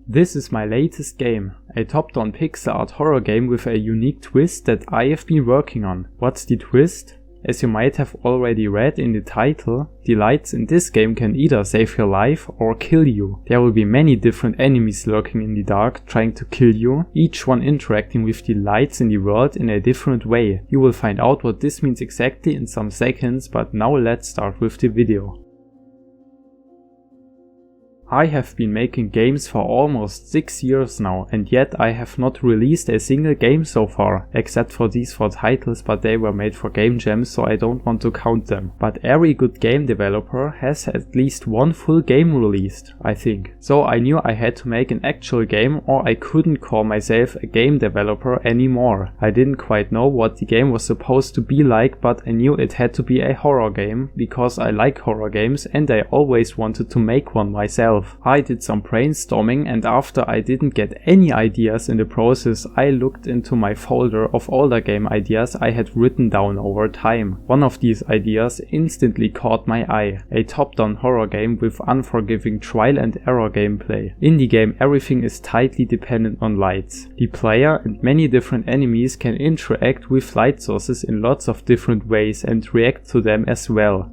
This is my latest game, a top-down pixel art horror game with a unique twist that I have been working on. What's the twist? As you might have already read in the title, the lights in this game can either save your life or kill you. There will be many different enemies lurking in the dark trying to kill you, each one interacting with the lights in the world in a different way. You will find out what this means exactly in some seconds, but now let's start with the video. I have been making games for almost 6 years now, and yet I have not released a single game so far, except for these 4 titles, but they were made for game jams, so I don't want to count them. But every good game developer has at least one full game released, I think. So I knew I had to make an actual game, or I couldn't call myself a game developer anymore. I didn't quite know what the game was supposed to be like, but I knew it had to be a horror game, because I like horror games and I always wanted to make one myself. I did some brainstorming, and after I didn't get any ideas in the process, I looked into my folder of older game ideas I had written down over time. One of these ideas instantly caught my eye, a top-down horror game with unforgiving trial and error gameplay. In the game everything is tightly dependent on lights. The player and many different enemies can interact with light sources in lots of different ways and react to them as well.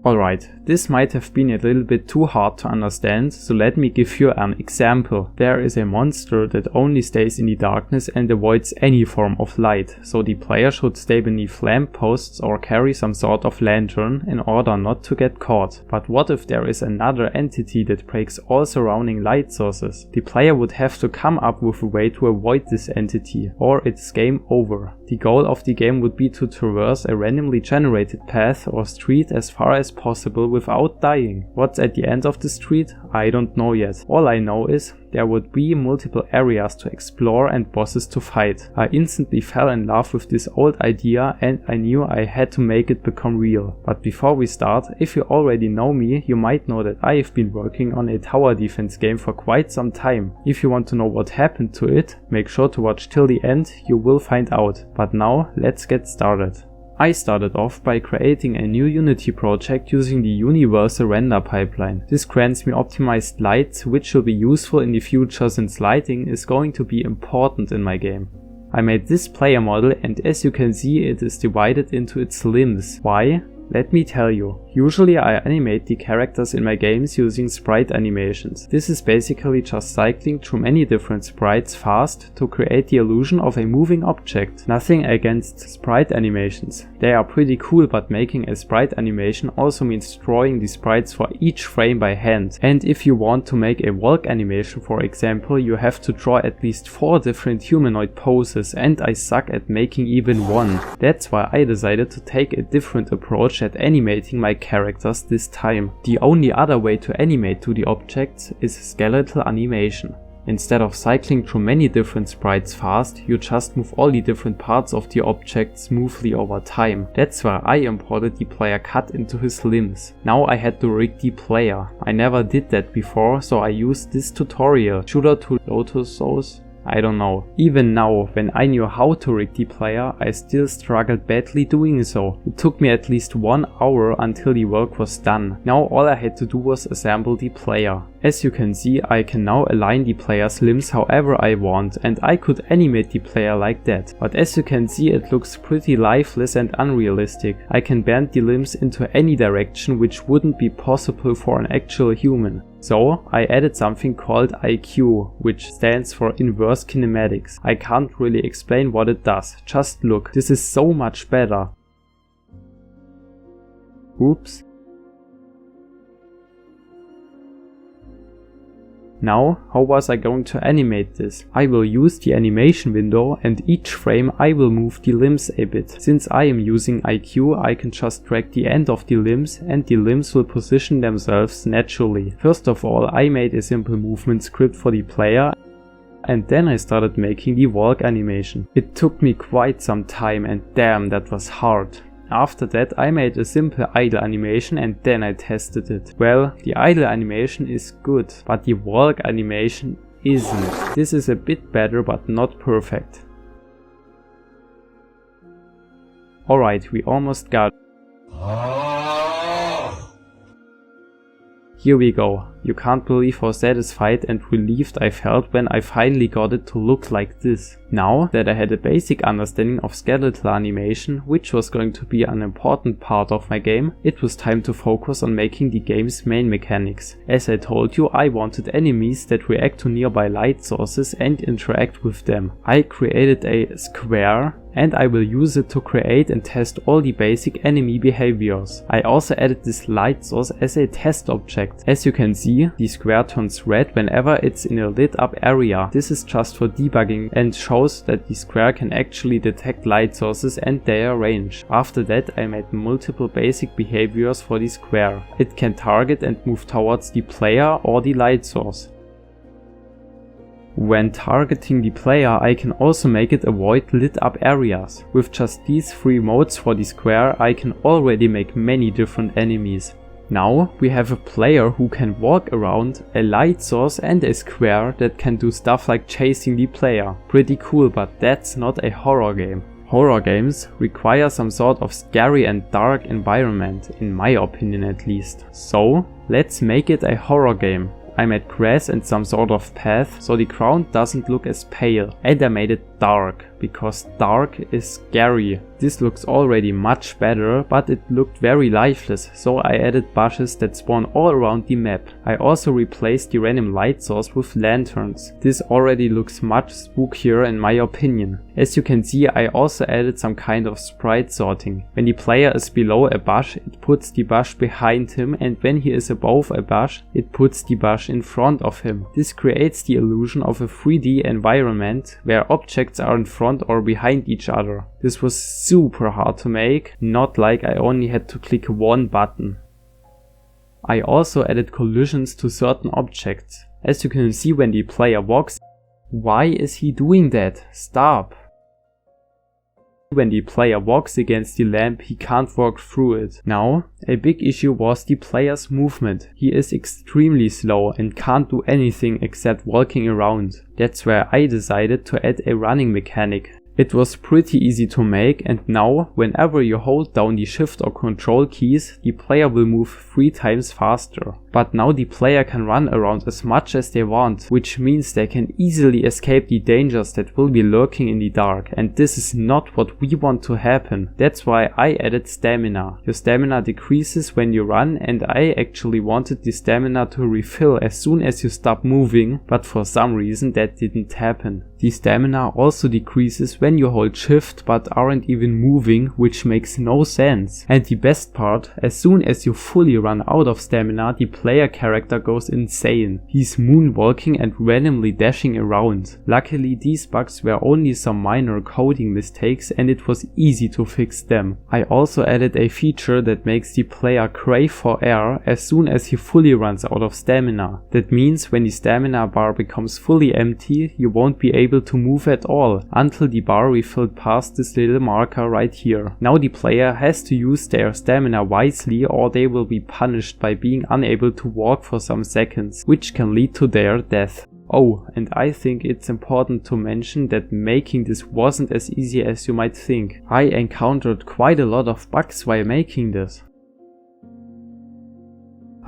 Alright, this might have been a little bit too hard to understand, so let me give you an example. There is a monster that only stays in the darkness and avoids any form of light, so the player should stay beneath lampposts or carry some sort of lantern in order not to get caught. But what if there is another entity that breaks all surrounding light sources? The player would have to come up with a way to avoid this entity, or it's game over. The goal of the game would be to traverse a randomly generated path or street as far as possible without dying. What's at the end of the street? I don't know yet. All I know is there would be multiple areas to explore and bosses to fight. I instantly fell in love with this old idea and I knew I had to make it become real. But before we start, if you already know me, you might know that I have been working on a tower defense game for quite some time. If you want to know what happened to it, make sure to watch till the end, you will find out. But now, let's get started. I started off by creating a new Unity project using the universal render pipeline. This grants me optimized lights, which will be useful in the future since lighting is going to be important in my game. I made this player model, and as you can see, it is divided into its limbs. Why? Let me tell you. Usually I animate the characters in my games using sprite animations. This is basically just cycling through many different sprites fast to create the illusion of a moving object. Nothing against sprite animations. They are pretty cool, but making a sprite animation also means drawing the sprites for each frame by hand. And if you want to make a walk animation, for example, you have to draw at least 4 different humanoid poses, and I suck at making even one. That's why I decided to take a different approach at animating my characters this time. The only other way to animate 2D objects is skeletal animation. Instead of cycling through many different sprites fast, you just move all the different parts of the object smoothly over time. That's why I imported the player cut into his limbs. Now I had to rig the player. I never did that before, so I used this tutorial. Should I to Lotus Sauce? I don't know. Even now, when I knew how to rig the player, I still struggled badly doing so. It took me at least 1 hour until the work was done. Now all I had to do was assemble the player. As you can see, I can now align the player's limbs however I want, and I could animate the player like that. But as you can see, it looks pretty lifeless and unrealistic. I can bend the limbs into any direction, which wouldn't be possible for an actual human. So I added something called IQ, which stands for Inverse Kinematics. I can't really explain what it does, just look, this is so much better. Oops. Now, how was I going to animate this? I will use the animation window, and each frame I will move the limbs a bit. Since I am using IQ, I can just drag the end of the limbs and the limbs will position themselves naturally. First of all, I made a simple movement script for the player, and then I started making the walk animation. It took me quite some time, and damn, that was hard. After that I made a simple idle animation and then I tested it. Well, the idle animation is good, but the walk animation isn't. This is a bit better but not perfect. Alright, we almost got it. Here we go. You can't believe how satisfied and relieved I felt when I finally got it to look like this. Now that I had a basic understanding of skeletal animation, which was going to be an important part of my game, it was time to focus on making the game's main mechanics. As I told you, I wanted enemies that react to nearby light sources and interact with them. I created a square and I will use it to create and test all the basic enemy behaviors. I also added this light source as a test object. As you can see, the square turns red whenever it's in a lit up area. This is just for debugging and shows that the square can actually detect light sources and their range. After that, I made multiple basic behaviors for the square. It can target and move towards the player or the light source. When targeting the player, I can also make it avoid lit up areas. With just these 3 modes for the square, I can already make many different enemies. Now we have a player who can walk around, a light source and a square that can do stuff like chasing the player. Pretty cool, but that's not a horror game. Horror games require some sort of scary and dark environment, in my opinion at least. So let's make it a horror game. I made grass and some sort of path so the ground doesn't look as pale, and I made it dark, because dark is scary. This looks already much better, but it looked very lifeless, so I added bushes that spawn all around the map. I also replaced the random light source with lanterns. This already looks much spookier in my opinion. As you can see, I also added some kind of sprite sorting. When the player is below a bush, it puts the bush behind him, and when he is above a bush, it puts the bush in front of him. This creates the illusion of a 3D environment where objects are in front or behind each other. This was super hard to make, not like I only had to click one button. I also added collisions to certain objects. As you can see when the player walks. Why is he doing that? Stop! When the player walks against the lamp, he can't walk through it. Now, a big issue was the player's movement. He is extremely slow and can't do anything except walking around. That's where I decided to add a running mechanic. It was pretty easy to make, and now whenever you hold down the shift or control keys, the player will move 3 times faster. But now the player can run around as much as they want, which means they can easily escape the dangers that will be lurking in the dark, and this is not what we want to happen. That's why I added stamina. Your stamina decreases when you run, and I actually wanted the stamina to refill as soon as you stop moving, but for some reason that didn't happen. The stamina also decreases when you hold shift but aren't even moving, which makes no sense. And the best part, as soon as you fully run out of stamina, the player character goes insane. He's moonwalking and randomly dashing around. Luckily these bugs were only some minor coding mistakes and it was easy to fix them. I also added a feature that makes the player crave for air as soon as he fully runs out of stamina. That means when the stamina bar becomes fully empty, you won't be able to move at all until the bar refilled past this little marker right here. Now the player has to use their stamina wisely or they will be punished by being unable to walk for some seconds, which can lead to their death. Oh, and I think it's important to mention that making this wasn't as easy as you might think. I encountered quite a lot of bugs while making this.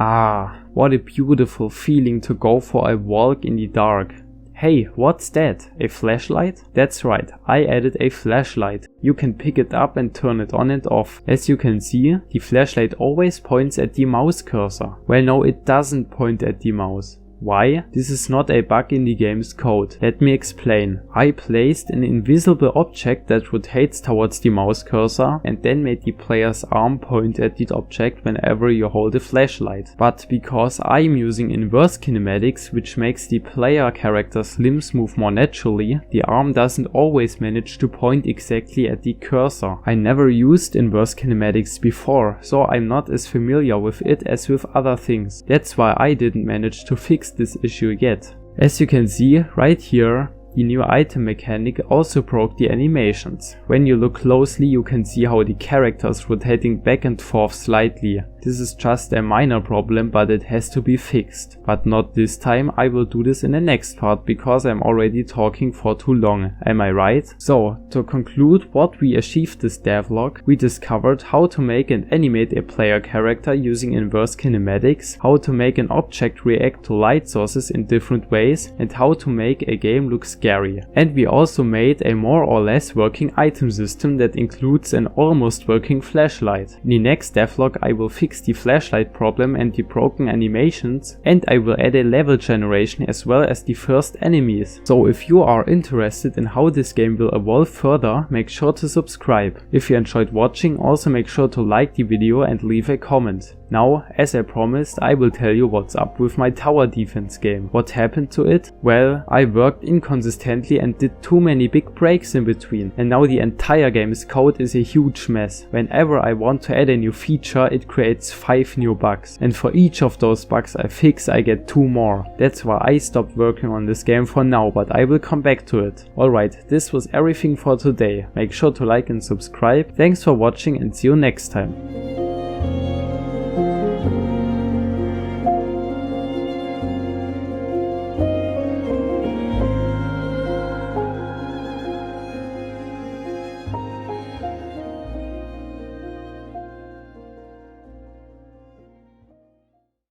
Ah, what a beautiful feeling to go for a walk in the dark. Hey, what's that? A flashlight? That's right, I added a flashlight. You can pick it up and turn it on and off. As you can see, the flashlight always points at the mouse cursor. Well, no, it doesn't point at the mouse. Why? This is not a bug in the game's code. Let me explain. I placed an invisible object that rotates towards the mouse cursor and then made the player's arm point at the object whenever you hold a flashlight. But because I'm using inverse kinematics, which makes the player character's limbs move more naturally, the arm doesn't always manage to point exactly at the cursor. I never used inverse kinematics before, so I'm not as familiar with it as with other things. That's why I didn't manage to fix this issue yet. As you can see right here, The new item mechanic also broke the animations. When you look closely, you can see how the characters rotating back and forth slightly. This is just a minor problem, but it has to be fixed. But not this time, I will do this in the next part because I'm already talking for too long, am I right? So, to conclude what we achieved this devlog, we discovered how to make and animate a player character using inverse kinematics, how to make an object react to light sources in different ways, and how to make a game look scary. And we also made a more or less working item system that includes an almost working flashlight. In the next devlog I will fix the flashlight problem and the broken animations, and I will add a level generation as well as the first enemies. So if you are interested in how this game will evolve further, make sure to subscribe. If you enjoyed watching, also make sure to like the video and leave a comment. Now, as I promised, I will tell you what's up with my tower defense game. What happened to it? Well, I worked inconsistently and did too many big breaks in between, and now the entire game's code is a huge mess. Whenever I want to add a new feature, it creates 5 new bugs, and for each of those bugs I fix, I get 2 more. That's why I stopped working on this game for now, but I will come back to it. Alright, this was everything for today. Make sure to like and subscribe. Thanks for watching and see you next time.